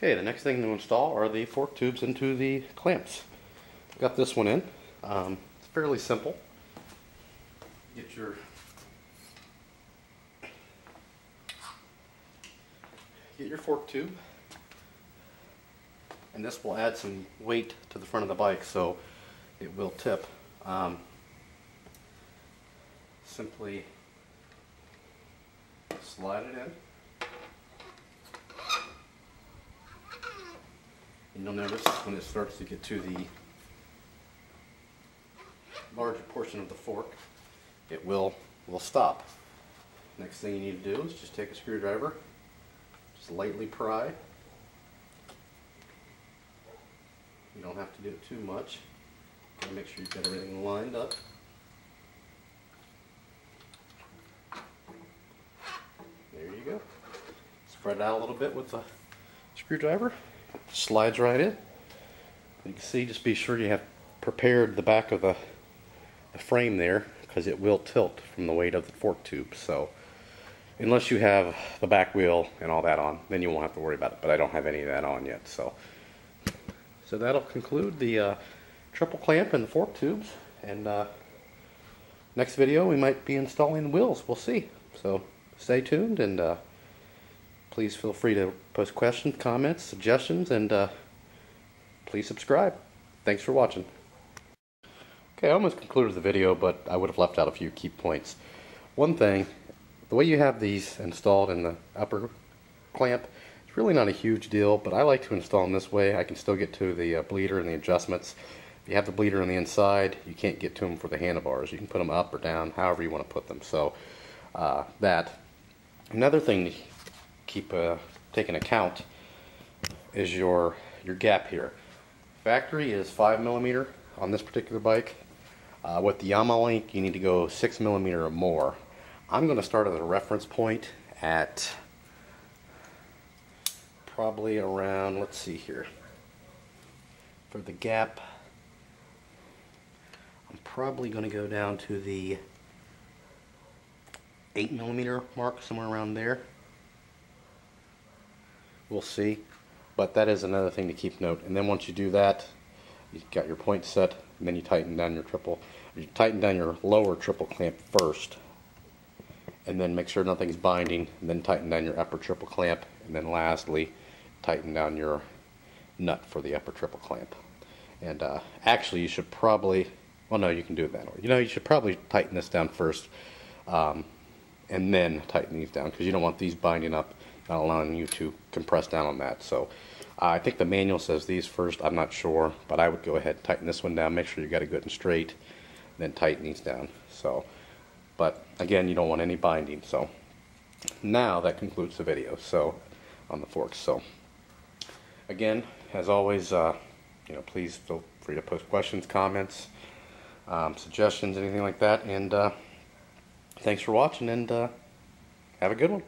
Okay, the next thing to install are the fork tubes into the clamps. Got this one in. It's fairly simple. Get your fork tube, and this will add some weight to the front of the bike, so it will tip. Simply slide it in. And you'll notice when it starts to get to the larger portion of the fork, it will stop. Next thing you need to do is just take a screwdriver, just lightly pry. You don't have to do it too much. Gotta make sure you've got everything lined up. There you go. Spread it out a little bit with the screwdriver. Slides right in. You can see, just be sure you have prepared the back of the frame there, because it will tilt from the weight of the fork tube. So unless you have the back wheel and all that on, then you won't have to worry about it, but I don't have any of that on yet. So that'll conclude the triple clamp and the fork tubes, and next video we might be installing wheels. We'll see. So stay tuned, and please feel free to post questions, comments, suggestions, and please subscribe. Thanks for watching. Okay, I almost concluded the video, but I would have left out a few key points. One thing, the way you have these installed in the upper clamp, it's really not a huge deal, but I like to install them this way. I can still get to the bleeder and the adjustments. If you have the bleeder on the inside, you can't get to them for the handlebars. You can put them up or down, however you want to put them. So that. Another thing to keep take account is your gap here. Factory is 5mm on this particular bike. With the Yamaha Link, you need to go 6mm or more. I'm going to start at a reference point at probably around, let's see here, for the gap, I'm probably going to go down to the 8mm mark, somewhere around there. We'll see, but that is another thing to keep note. And then once you do that, you've got your point set, and then you tighten down your lower triple clamp first, and then make sure nothing's binding, and then tighten down your upper triple clamp, and then lastly tighten down your nut for the upper triple clamp. And actually you should probably, well, no, you can do it that way. You should probably tighten this down first, and then tighten these down, because you don't want these binding up, not allowing you to compress down on that. So I think the manual says these first. I'm not sure, but I would go ahead and tighten this one down, make sure you got it good and straight, then tighten these down. So, but again, you don't want any binding. So now that concludes the video, so on the forks. So again, as always, please feel free to post questions, comments, suggestions, anything like that. And thanks for watching, and have a good one.